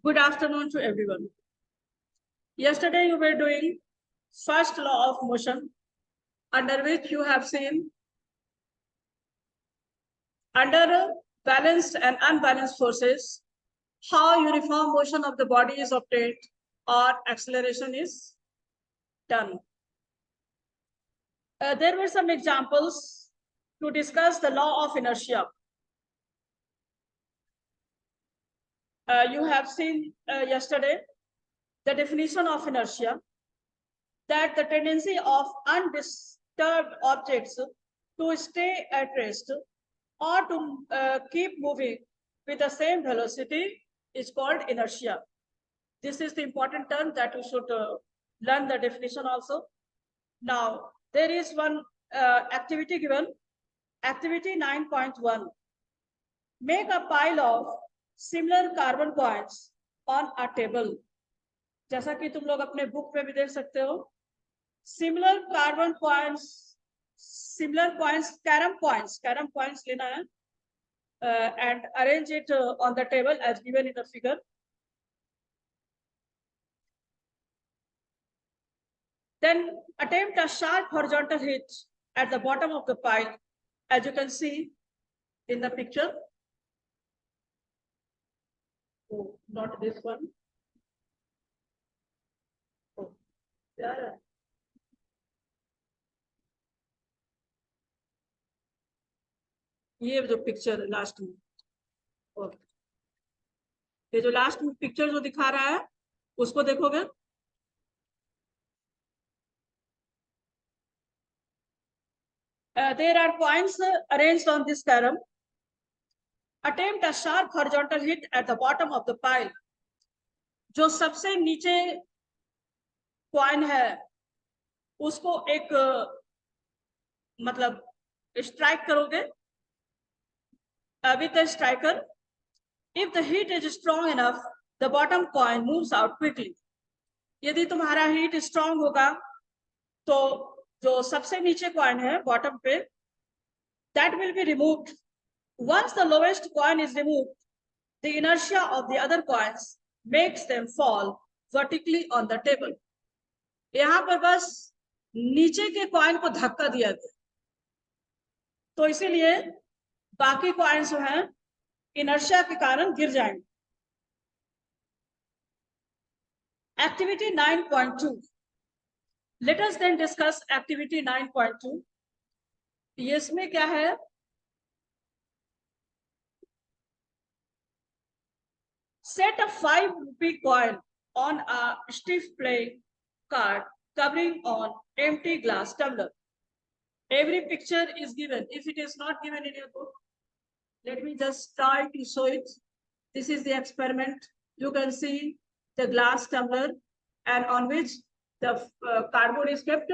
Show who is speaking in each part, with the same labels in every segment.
Speaker 1: Good afternoon to everyone. Yesterday you were doing first law of motion, under which you have seen under balanced and unbalanced forces, how uniform motion of the body is obtained or acceleration is done. There were some examples to discuss the law of inertia. You have seen yesterday the definition of inertia, that the tendency of undisturbed objects to stay at rest or to keep moving with the same velocity is called inertia. This is the important term that you should learn the definition also. Now, there is one activity given, activity 9.1. Make a pile of similar carbon points on a table. जैसा कि तुम लोग अपने book में भी देख सकते हो, similar carbon points, carom points लेना है, and arrange it on the table as given in the figure. Then attempt a sharp horizontal hit at the bottom of the pile, as you can see in the picture. Oh, not this one. Oh, yeah. ये जो picture last में, okay, ये जो last में picture जो दिखा रहा है उसको देखोगे, there are points arranged on this carom. Attempt a sharp horizontal hit at the bottom of the pile. जो सबसे नीचे कॉइन है उसको एक मतलब स्ट्राइक करोगे with the striker. If the heat is strong enough, the bottom coin moves out quickly. यदि तुम्हारा हीट स्ट्रांग होगा तो जो सबसे नीचे कॉइन है बॉटम पे, that will be removed. Once the lowest coin is removed, the inertia of the other coins makes them fall vertically on the table. यहाँ पर बस नीचे के कॉइन को धक्का दिया गया, तो इसीलिए बाकी कॉइन्स जो हैं इनर्शिया के कारण गिर जाएंगे. Activity 9.2. Let us then discuss activity 9.2. इसमें क्या है? Set a 5 rupee coin on a stiff playing card covering on empty glass tumbler. Every picture is given. If it is not given in your book, let me just try to show it. This is the experiment. You can see the glass tumbler and on which the cardboard is kept,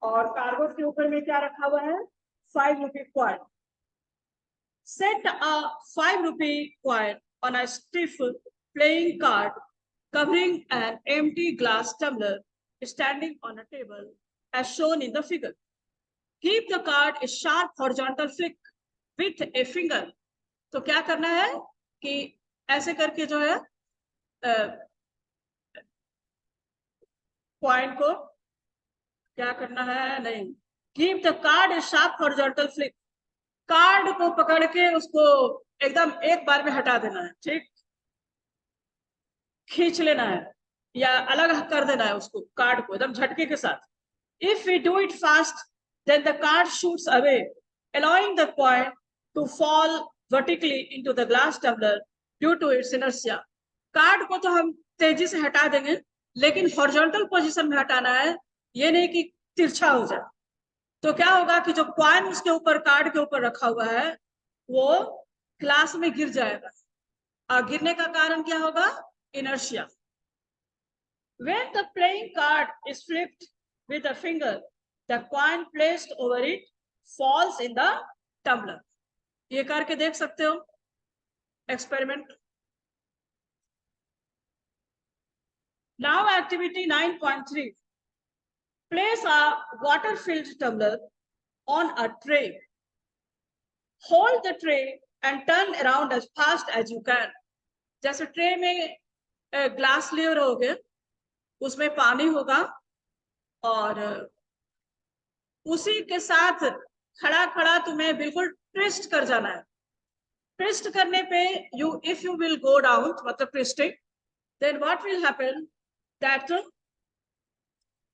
Speaker 1: और cardboard के ऊपर में क्या रखा हुआ है? 5 rupee coin. Set a 5 rupee coin on a stiff playing card covering an empty glass tumbler standing on a table as shown in the figure. Keep the card a sharp horizontal flick with a finger. तो क्या करना है कि ऐसे करके जो है point को क्या करना है, नहीं, keep the card A sharp horizontal flick. Card को पकड़ के उसको एकदम एक बार में हटा देना है, ठीक, खींच लेना है या अलग कर देना है उसको, कार्ड को एकदम झटके के साथ. If we do it fast then the card shoots away allowing the coin to fall vertically into the glass tumbler due to its inertia. Card को तो हम तेजी से हटा देंगे, लेकिन हॉरिजॉन्टल पोजीशन में हटाना है, ये नहीं कि तिरछा हो जाए. तो क्या होगा कि जो कॉइन उसके ऊपर कार्ड के ऊपर रखा हुआ है वो ग्लास में गिर जाएगा, और गिरने का कारण क्या होगा? Inertia. When the playing card is flipped with a finger, the coin placed over it falls in the tumbler. ये करके देख सकते हो experiment. Now activity 9.3. Place a water-filled tumbler on a tray. Hold the tray and turn around as fast as you can. जैसे tray में glass layer होगे, उसमें पानी होगा और उसी के साथ खड़ा खड़ा तुम्हें बिल्कुल ट्विस्ट कर जाना है। ट्विस्ट करने पे if you will go down, मतलब twisting, then what will happen that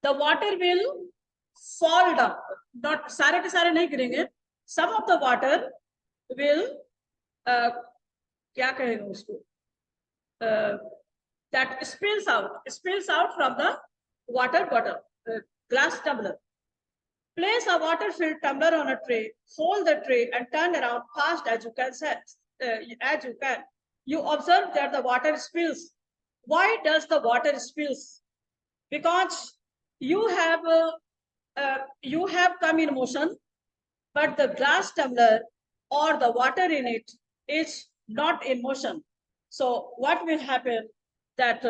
Speaker 1: the water will fall down. Not सारे के सारे नहीं गिरेंगे, some of the water will क्या कहेंगे उसको, that spills out from the water bottle, glass tumbler. Place a water-filled tumbler on a tray, hold the tray and turn around fast as you can. As you can. You observe that the water spills. Why does the water spills? Because you have come in motion, but the glass tumbler or the water in it is not in motion. So what will happen that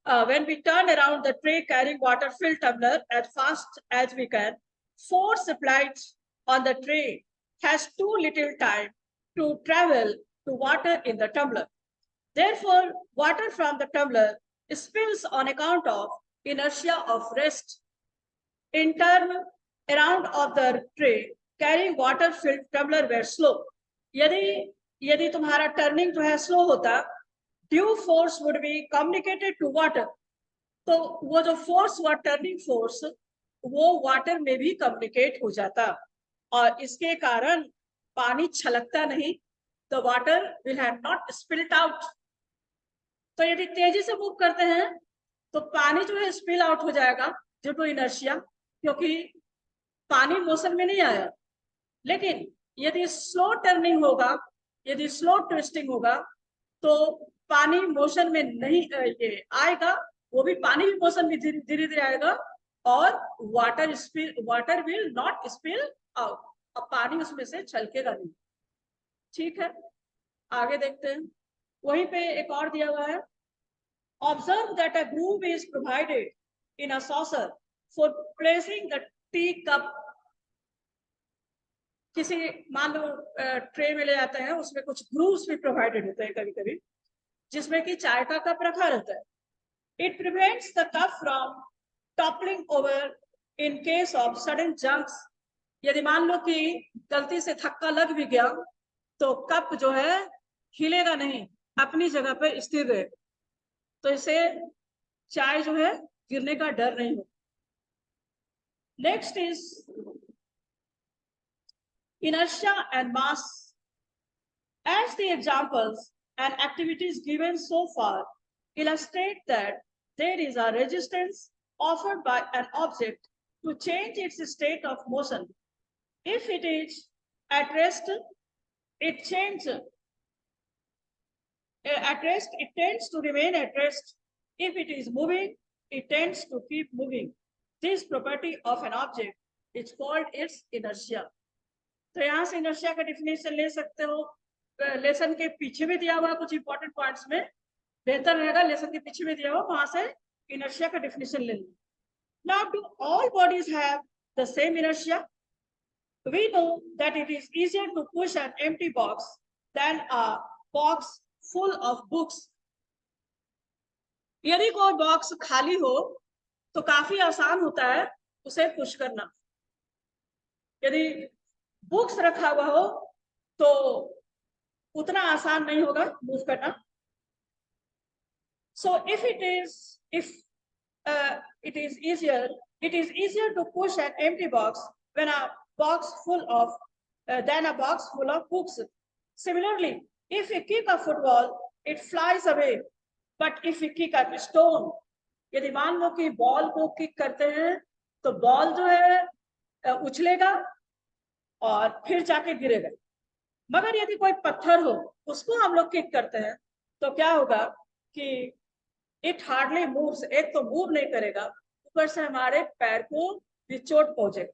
Speaker 1: when we turn around the tray carrying water-filled tumbler as fast as we can, force applied on the tray has too little time to travel to water in the tumbler. Therefore, water from the tumbler spills on account of inertia of rest. In turn, around of the tray carrying water-filled tumbler were slow. यदि तुम्हारा turning जो है slow होता, due force would be communicated to water, तो वो जो force हुआ turning force वो वाटर में भी कम्युनिकेट हो जाता और इसके कारण पानी छलकता नहीं, तो water will have not spilled out. तो यदि तेजी से मूव करते हैं तो पानी जो है स्पिल आउट हो जाएगा ड्यू टू इनर्शिया, क्योंकि पानी मोशन में नहीं आया। लेकिन यदि स्लो टर्निंग होगा, यदि स्लो ट्विस्टिंग होगा, तो पानी मोशन में नहीं ये आएगा, वो भी पानी भी मोशन में धीरे धीरे आएगा और water will not spill out, अब पानी उसमें से छलकेगा नहीं। ठीक है, आगे देखते हैं। वहीं पे एक और दिया हुआ है, observe that a groove is provided in a saucer for placing the tea cup. किसी मान लो ट्रे में ले जाते हैं, उसमें कुछ ग्रूव्स भी प्रोवाइडेड होते हैं कभी कभी, जिसमें कि चाय का कप रखा रहता है। It prevents the cup from toppling over in case of sudden jumps. यदि मान लो कि गलती से धक्का लग भी गया तो कप जो है हिलेगा नहीं, अपनी जगह पर स्थिर रहे, तो इसे चाय जो है गिरने का डर नहीं हो। Next is inertia and mass. As the examples and activities given so far illustrate that there is a resistance offered by an object to change its state of motion. If it is at rest, it changes. At rest, it tends to remain at rest. If it is moving, it tends to keep moving. This property of an object is called its inertia. तो यहाँ से inertia का definition ले सकते हो, lesson के पीछे में दिया हुआ कुछ इंपॉर्टेंट पॉइंट्स में, बेहतर रहेगा लेसन के पीछे में दिया हुआ वहां से इनर्शिया का डिफिनेशन ले लो। Now, do all bodies have the same inertia? We know that it is easier to push an empty box than a box full of books. यदि कोई बॉक्स खाली हो तो काफी आसान होता है उसे पुश करना, यदि बुक्स रखा हुआ हो तो उतना आसान नहीं होगा मूव करना। So if it is easier to push an empty box when a box full of than a box full of books. Similarly, if we kick a football, it flies away. But if we kick a stone, यदि मान लो कि ball को kick करते हैं तो ball जो है उछलेगा और फिर जाके गिरेगा। मगर यदि कोई पत्थर हो उसको हम लोग किक करते हैं तो क्या होगा कि इट हार्डली मूव्स, एक तो मूव नहीं करेगा, ऊपर से हमारे पैर को भी चोट पहुंचेगा।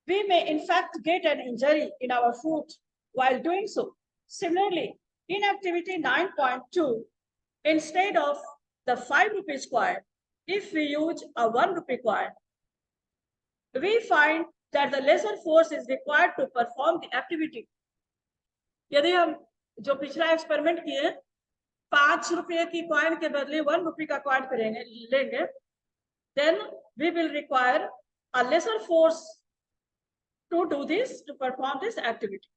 Speaker 1: We may in fact get an injury in our foot while doing so. Similarly, in activity 9.2, instead of the 5 rupees coin, if we use a 1 rupee coin, we find that the lesser force is required to perform the activity. यदि हम जो पिछला experiment किए ₹5 की coin के बदले ₹1 का coin करेंगे लेंगे, then we will require a lesser force to do this, to perform this activity.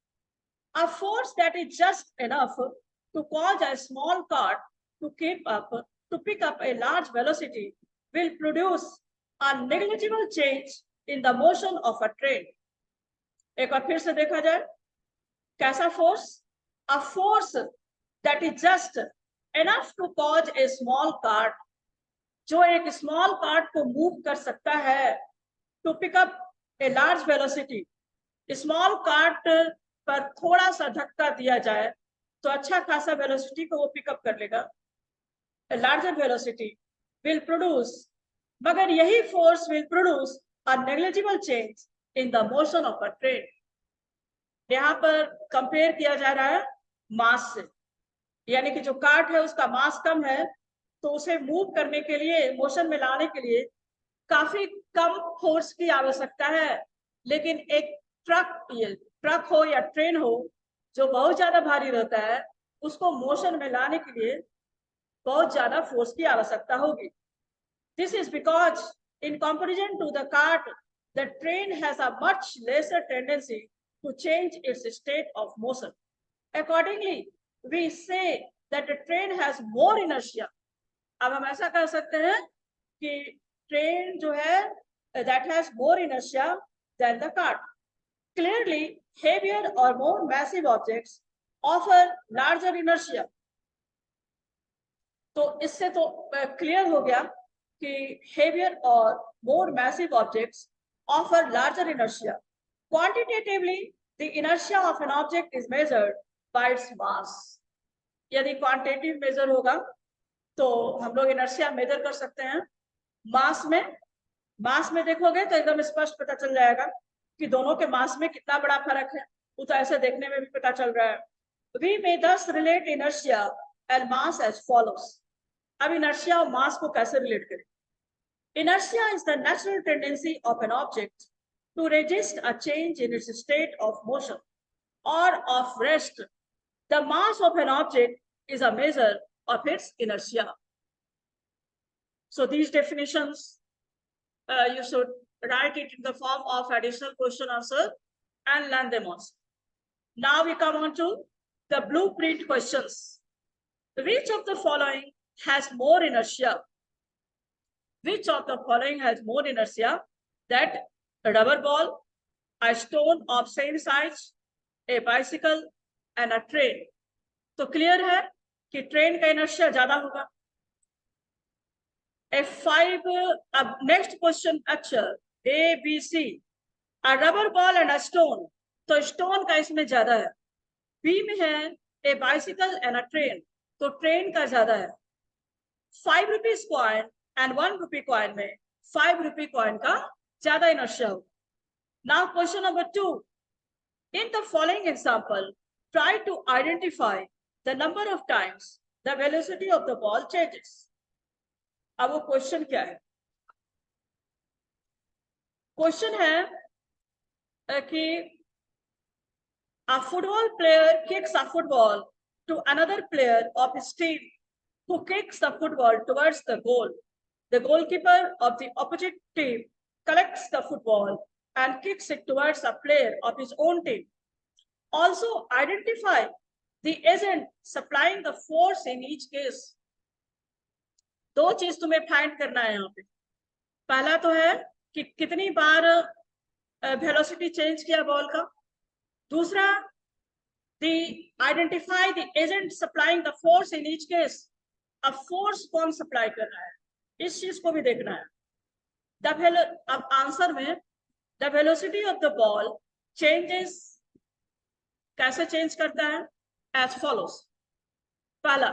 Speaker 1: A force that is just enough to cause a small cart to pick up a large velocity will produce a negligible change in the motion of a train. एक बार फिर से देखा जाए, कैसा force? A force that is just enough to cause a small cart, जो एक small cart को move कर सकता है, to pick up a large velocity. Small cart पर थोड़ा सा धक्का दिया जाए तो अच्छा खासा वेलोसिटी को वो पिकअप कर लेगा, लार्जर वेलोसिटी विल प्रोड्यूस, मगर यही force will produce a negligible change in the motion of a train. यहाँ पर कंपेयर किया जा रहा है मास से, यानी कि जो कार्ट है उसका मास कम है तो उसे मूव करने के लिए, मोशन में लाने के लिए काफी कम फोर्स की आवश्यकता है, लेकिन एक ट्रक हो या ट्रेन हो जो बहुत ज्यादा भारी रहता है, उसको मोशन में लाने के लिए बहुत ज्यादा फोर्स की आवश्यकता होगी. This is because in comparison to the cart the train has a much lesser tendency to change its state of motion. Accordingly we say that the train has more inertia. अब हम ऐसा कह सकते हैं कि ट्रेन जो है that has more inertia than the cart. Clearly, heavier or more massive objects offer larger inertia. तो इससे तो क्लियर हो गया कि heavier or more massive objects offer larger inertia. Quantitatively, the inertia of an object is measured by its mass. यदि quantitative major होगा तो हम लोग इनर्शिया मेजर कर सकते हैं मास में देखोगे तो एकदम स्पष्ट पता चल जाएगा कि दोनों के मास में कितना बड़ा फर्क है, वो तो ऐसे देखने में भी पता चल रहा है. We may thus relate inertia and mass as follows. अब inertia और mass को कैसे relate करें? Inertia is the natural tendency of an object to resist a change in its state of motion or of rest. The mass of an object is a measure of its inertia. So these definitions you should write it in the form of additional question answer and learn them also. Now we come on to the blueprint questions. Which of the following has more inertia? Which of the following has more inertia? That a rubber ball, a stone of same size, a bicycle and a train. तो clear है कि train का inertia ज्यादा होगा. अब next question अच्छा A, B, C. A rubber ball and a stone. तो stone का इसमें ज्यादा है. B में है a bicycle and a train. तो train का ज्यादा है. 5 rupees coin and 1 rupee coin में 5 rupee coin का ज्यादा inertia होगा. Now question number 2. In the following example, try to identify the number of times the velocity of the ball changes. अब वो क्वेश्चन क्या है? क्वेश्चन है कि a football player kicks a football to another player of his team who kicks the football towards the goal. The goalkeeper of the opposite team collects the football and kicks it towards a player of his own team. Also identify the agent supplying the force in each case. दो चीज तुम्हें find करना है यहाँ पे. पहला तो है कि कितनी बार वेलोसिटी चेंज किया बॉल का. दूसरा identify the agent supplying the force in each case. अब फोर्स कौन सप्लाई कर रहा है इस चीज को भी देखना है. अब आंसर में the velocity of the ball changes कैसे चेंज करता है एज फॉलोस. पहला,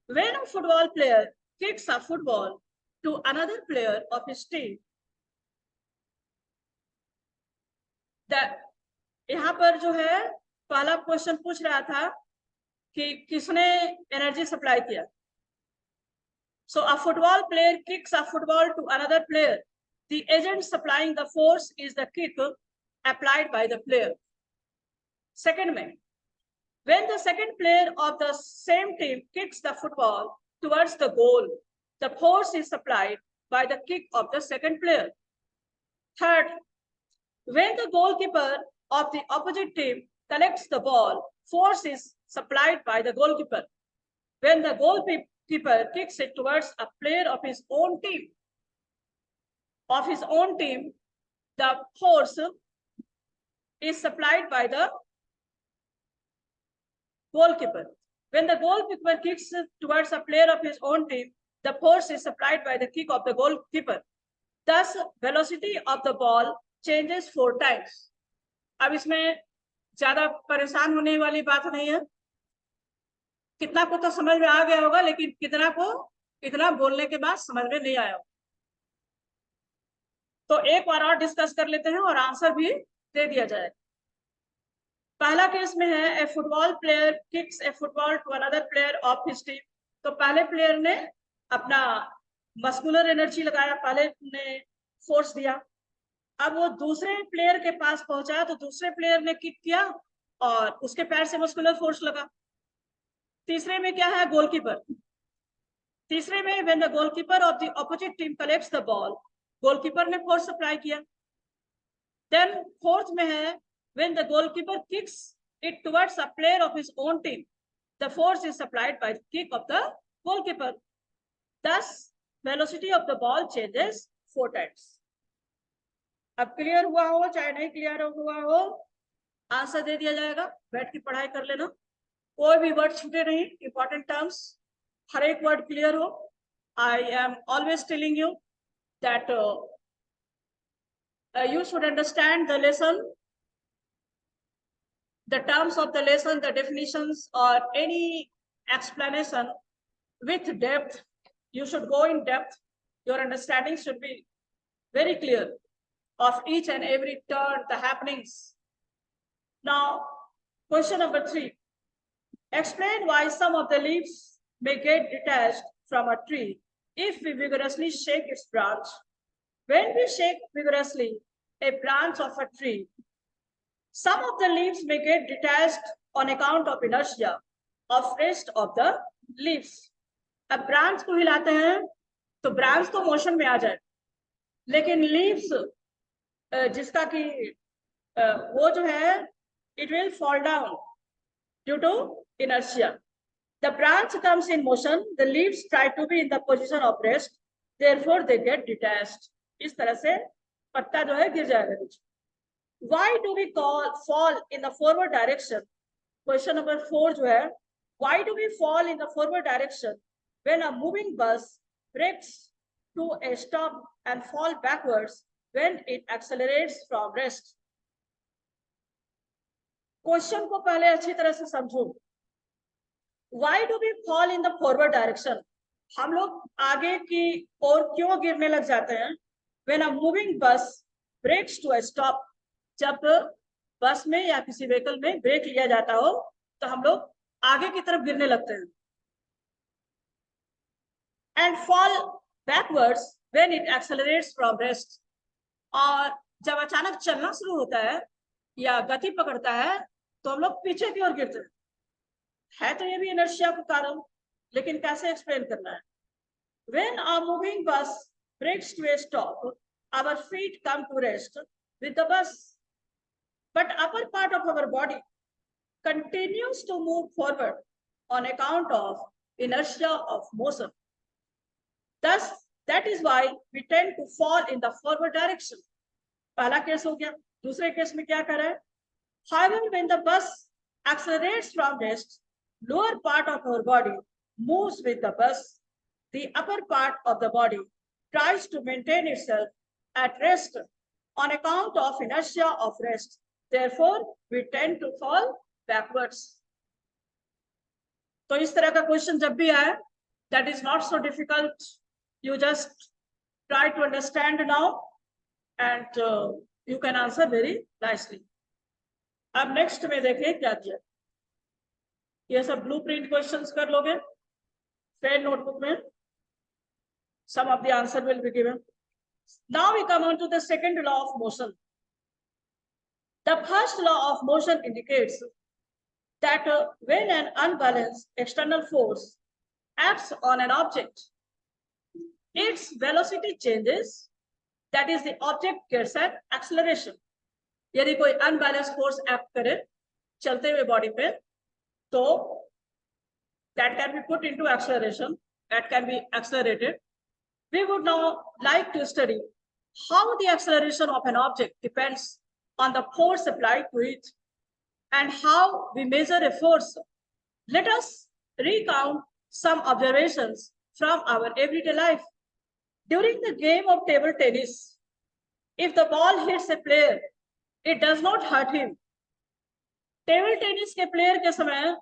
Speaker 1: when a football player kicks a football to another player of his team, that यहाँ पर जो है पहला क्वेश्चन पूछ रहा था कि किसने एनर्जी सप्लाई किया. So a football player kicks a football to another player. The agent supplying the force is the kick applied by the player. Second में, When the second player of the same team kicks the football towards the goal, the force is supplied by the kick of the second player. Third, when the goalkeeper of the opposite team collects the ball, force is supplied by the goalkeeper. When the goalkeeper kicks it towards a player of his own team, the force is supplied by the goalkeeper. When the goalkeeper kicks towards a player of his own team, the force is supplied by the kick of the goalkeeper. Thus, velocity of the ball changes 4 times. अब इसमें ज्यादा परेशान होने वाली बात नहीं है. कितना को तो समझ में आ गया होगा, लेकिन कितना को इतना बोलने के बाद समझ में नहीं आया. तो एक बार और डिस्कस कर लेते हैं और आंसर भी दे दिया जाए. पहला केस में है, a football player kicks a football to another player of his team. तो पहले प्लेयर ने अपना मस्कुलर एनर्जी लगाया, पहले ने फोर्स दिया. अब वो दूसरे प्लेयर के पास पहुंचा तो दूसरे प्लेयर ने किक किया और उसके पैर से मस्कुलर फोर्स लगा. तीसरे में क्या है, गोलकीपर. तीसरे में when the goalkeeper of the opposite team collects the ball, goalkeeper ने फोर्स सप्लाई किया. देन फोर्थ में है, when the goalkeeper kicks it towards a player of his own team, the force is supplied by the kick of the goalkeeper. Thus, velocity of the ball changes 4 times. अब clear हुआ हो चाहे नहीं clear हुआ हो, answer दे दिया जाएगा. बैठ के पढ़ाई कर लेना, कोई भी वर्ड छूटे नहीं, इंपॉर्टेंट टर्म्स हर एक वर्ड क्लियर हो. I am always telling you that you should understand the lesson, the terms of the lesson, the definitions, or any explanation with depth. You should go in depth. Your understanding should be very clear of each and every turn, the happenings. Now, question number 3. Explain why some of the leaves may get detached from a tree if we vigorously shake its branch. When we shake vigorously a branch of a tree, some of the leaves may get detached on account of inertia of rest of the leaves. अब branch को हिलाते हैं तो branch तो motion में आ जाए, लेकिन leaves जिसका कि वो जो है it will fall down due to inertia. The branch comes in motion, the leaves try to be in the position of rest, therefore they get detached. इस तरह से पत्ता जो है गिर जाएगा नीचे. Why do we fall in the forward direction? Question number 4 जो है, why do we fall in the forward direction when a moving bus brakes to a stop and fall backwards when it accelerates from rest? Question को पहले अच्छी तरह से समझो. Why do we fall in the forward direction? हम लोग आगे की ओर क्यों गिरने लग जाते हैं? When a moving bus brakes to a stop, जब बस में या किसी व्हीकल में ब्रेक लिया जाता हो तो हम लोग आगे की तरफ गिरने लगते हैं. And fall backwards when it accelerates from rest. और जब अचानक चलना शुरू होता है या गति पकड़ता है तो हम लोग पीछे की ओर गिरते हैं. है तो ये भी इनर्शिया का कारण, लेकिन कैसे एक्सप्लेन करना है? When a moving bus brakes to a stop, our feet come to rest with the bus, but upper part of our body continues to move forward on account of inertia of motion. Thus, that is why we tend to fall in the forward direction. पहला case हो गया. दूसरे case में क्या कर रहा है? However, when the bus accelerates from rest, lower part of our body moves with the bus. The upper part of the body tries to maintain itself at rest on account of inertia of rest. Therefore, we tend to fall backwards. तो इस तरह का question जब भी आए, that is not so difficult. You just try to understand now, and you can answer very nicely. अब next में देखें क्या दिया. ये सब ब्लूप्रिंट क्वेश्चंस कर लोगे फेयर नोटबुक में. Some of the answer will be given. Now we come on to the second law of motion. The first law of motion indicates that when an unbalanced external force acts on an object, its velocity changes, that is the object gets an acceleration. यदि कोई unbalanced force act करे चलते हुए body पे, तो that can be put into acceleration, that can be accelerated. We would now like to study how the acceleration of an object depends on the force applied to it and how we measure a force. Let us recount some observations from our everyday life. During the game of table tennis, if the ball hits a player, it does not hurt him. Table tennis के player के समय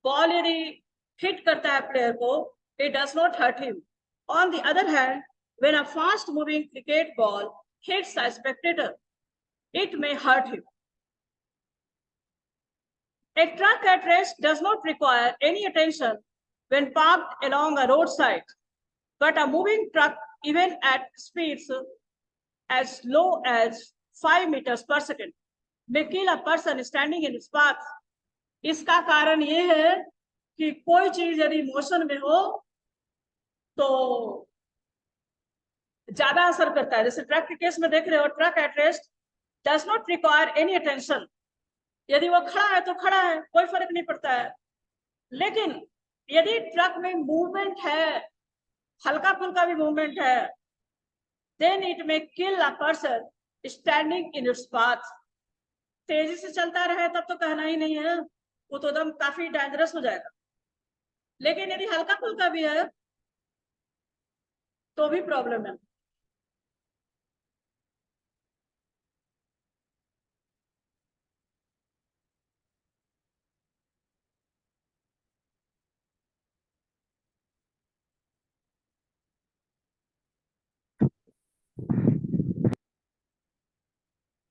Speaker 1: ball यदि hit करता है player को, it does not hurt him. On the other hand, when a fast moving cricket ball hits a spectator, it may hurt him. A truck at rest does not require any attention when parked along a roadside, but a moving truck, even at speeds as low as 5 meters per second, may kill a person standing in its path. इसका कारण ये है कि कोई चीज यदि motion में हो तो ज्यादा असर करता है. जैसे ट्रक के केस में देख रहे हो, truck at rest does not require any attention. यदि वो खड़ा है तो खड़ा है, कोई फर्क नहीं पड़ता है. लेकिन यदि ट्रक में मूवमेंट है, हल्का फुल्का भी मूवमेंट है, then it may kill a person standing in its path. तेजी से चलता रहे तब तो कहना ही नहीं है, वो तो एकदम काफी डेंजरस हो जाएगा. लेकिन यदि हल्का फुल्का भी है तो भी प्रॉब्लम है.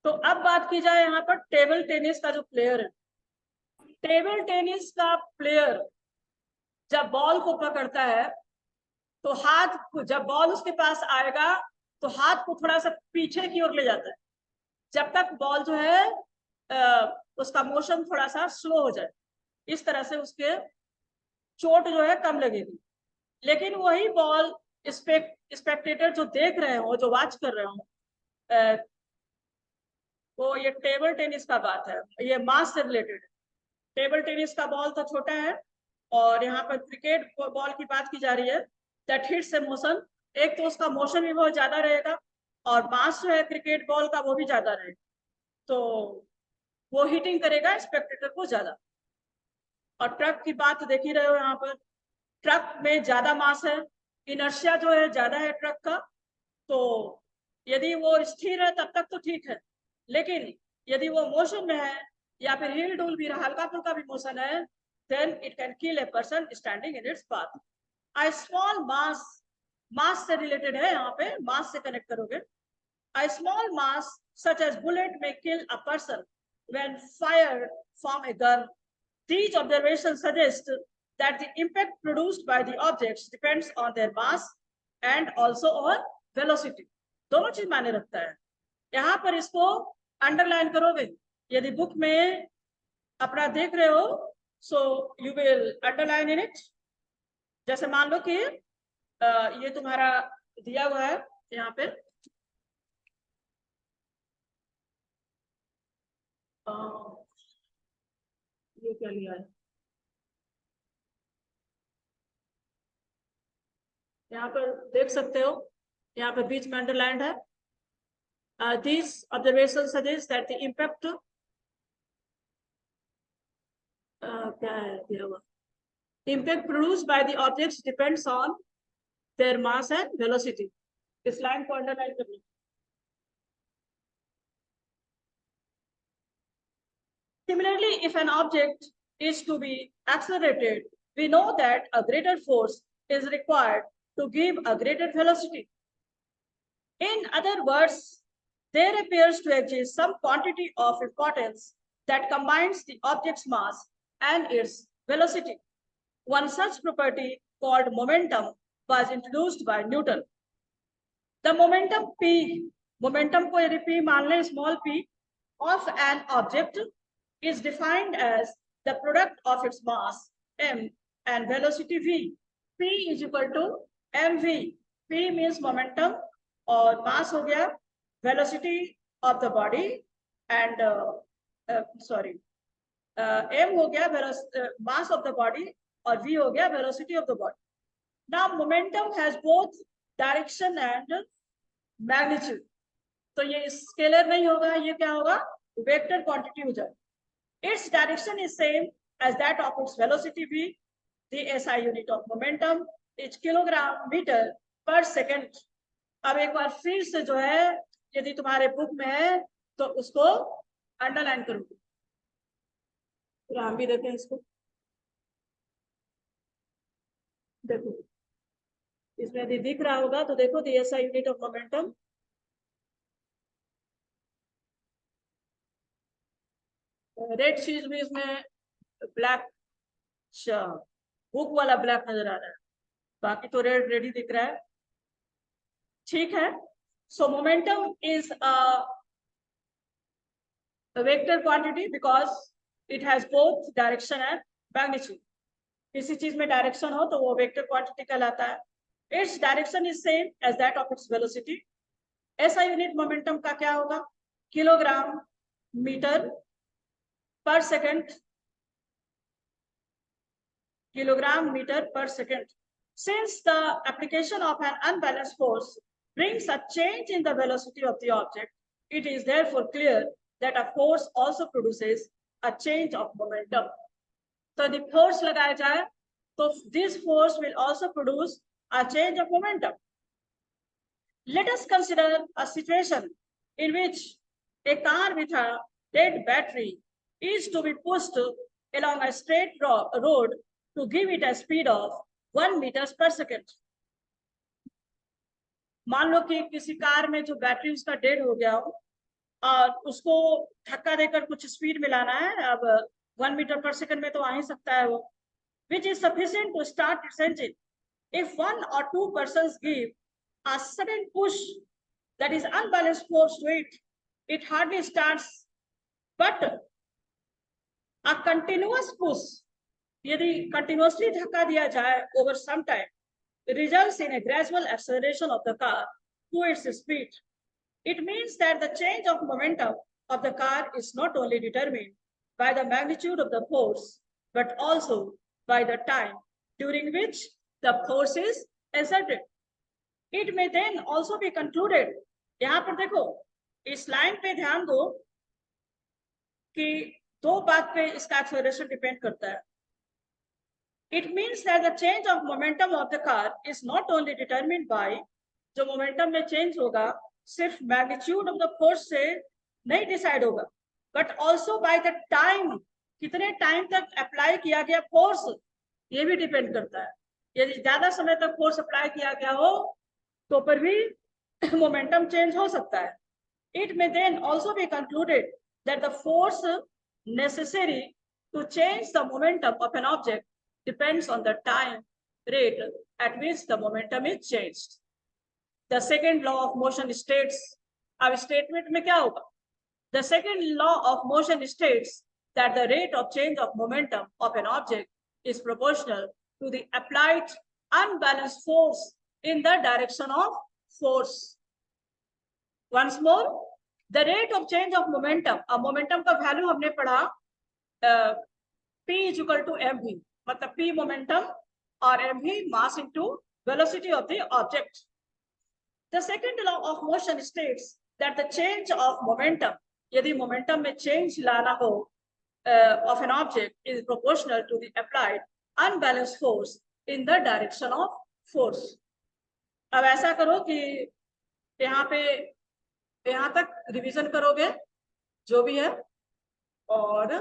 Speaker 1: तो अब बात की जाए यहाँ पर टेबल टेनिस का जो प्लेयर है. टेबल टेनिस का प्लेयर जब बॉल को पकड़ता है तो हाथ को, जब बॉल उसके पास आएगा तो हाथ को थोड़ा सा पीछे की ओर ले जाता है, जब तक बॉल जो है उसका मोशन थोड़ा सा स्लो हो जाए. इस तरह से उसके चोट जो है कम लगेगी. लेकिन वही बॉल स्पेक्टेटर जो देख रहे हो, जो वॉच कर रहे हो, वो ये टेबल टेनिस का बात है, ये मास से रिलेटेड है. टेबल टेनिस का बॉल तो छोटा है और यहाँ पर क्रिकेट बॉल की बात की जा रही है. That hits A motion. एक तो उसका मोशन भी बहुत ज्यादा रहेगा और मास जो है क्रिकेट बॉल का वो भी ज्यादा रहेगा, तो वो हिटिंग करेगा स्पेक्टेटर को ज्यादा. और ट्रक की बात देख ही रहे हो, यहाँ पर ट्रक में ज्यादा मास है, इनर्शिया जो है ज्यादा है ट्रक का. तो यदि वो स्थिर है तब तक तो ठीक है, लेकिन यदि वो मोशन में है या फिर हिल डुल भी रहा, हल्का फुल्का भी मोशन है, then it can kill a person standing in its path. A small mass, मास से रिलेटेड है, यहाँ पे मास से कनेक्ट करोगे. A small mass such as bullet may kill a person when fired from a gun. These observations suggest that the impact produced by the objects depends on their mass and also on velocity. दोनों चीज मायने रखता है. यहाँ पर इसको underline करोगे, यदि बुक में अपना देख रहे हो, so you will underline in it. जैसे मान लो कि ये तुम्हारा दिया हुआ है यहाँ पे, ये क्या लिया है, यहाँ पर देख सकते हो, यहाँ पर बीच में अंडरलाइन है. These observations suggest that the impact क्या है दिया हुआ, impact produced by the objects depends on their mass and velocity. इस लाइन को अंडरलाइन कर लो. Similarly, if an object is to be accelerated, we know that a greater force is required to give a greater velocity. In other words, there appears to exist some quantity of importance that combines the object's mass and its velocity. One such property called momentum was introduced by Newton. The momentum P, momentum को यदि P मान लें, small p, of an object is defined as the product of its mass m and velocity v. P is equal to mv. P means momentum और mass हो गया velocity of the body and m हो गया mass of the body और v हो गया velocity of the body. Now momentum has both direction and magnitude. तो ये स्केलर नहीं होगा, ये क्या होगा, वेक्टर क्वांटिटी हो जाए. Its direction is same as that of its velocity v. The SI unit of momentum is kilogram meter per second. अब एक बार फिर से जो है, यदि तुम्हारे बुक में है तो उसको अंडरलाइन करो. हम भी देखें इसको. देखो इसमें यदि दिख रहा होगा तो देखो the SI unit of momentum. Red चीज भी इसमें ब्लैक, बुक वाला ब्लैक नजर आ रहा है, बाकी तो रेड रेड ही दिख रहा है. ठीक है. सो momentum is a vector quantity because it has both direction and magnitude. किसी चीज में डायरेक्शन हो तो वो वेक्टर क्वांटिटी कहलाता है. Its direction is same as that of its velocity. SI unit momentum का क्या होगा, kilogram metre per second. Kilogram meter per second. Since the application of an unbalanced force brings a change in the velocity of the object, it is therefore clear that a force also produces a change of momentum. So the force लगाया जाए तो this force will also produce a change of momentum. Let us consider a situation in which a car with a dead battery is to be pushed along a straight road to give it a speed of 1 meters per second. मान लो कि किसी car में जो battery उसका dead हो गया हो और उसको धक्का देकर कुछ स्पीड मिलाना है. अब 1 मीटर पर सेकंड में तो आ ही सकता है वो, which is sufficient to start its engine. If 1 or 2 persons give a sudden push that is unbalanced force to it, it hardly starts. But a continuous push, यदि continuously धक्का दिया जाए over some time, results in a gradual acceleration of the car to its speed. It means that the change of momentum of the car is not only determined by the magnitude of the force, but also by the time during which the force is exerted. It may then also be concluded. यहाँ पर देखो, इस line पे ध्यान दो कि दो बात पे इसका acceleration डिपेंड करता है. It means that the change of momentum of the car is not only determined by, जो momentum में change होगा सिर्फ magnitude of the force से नहीं decide होगा, but also by the time, कितने time तक apply किया गया force, ये भी depend करता है. यदि ज्यादा समय तक force apply किया गया हो तो पर भी momentum change हो सकता है. It may then also be concluded that the force necessary to change the momentum of an object depends on the time rate at which the momentum is changed. The second law of motion states, अब statement में क्या होगा? The second law of motion states that the rate of change of momentum of an object is proportional to the applied unbalanced force in the direction of force. Once more, the rate of change of momentum, अब momentum का value हमने पढ़ा P is equal to mv, मतलब P momentum और mv mass into velocity of the object. The second law of motion states that the change of momentum, यदि momentum में change लाना हो of an object is proportional to the applied unbalanced force in the direction of force. अब ऐसा करो कि यहाँ तक रिवीजन करोगे जो भी है और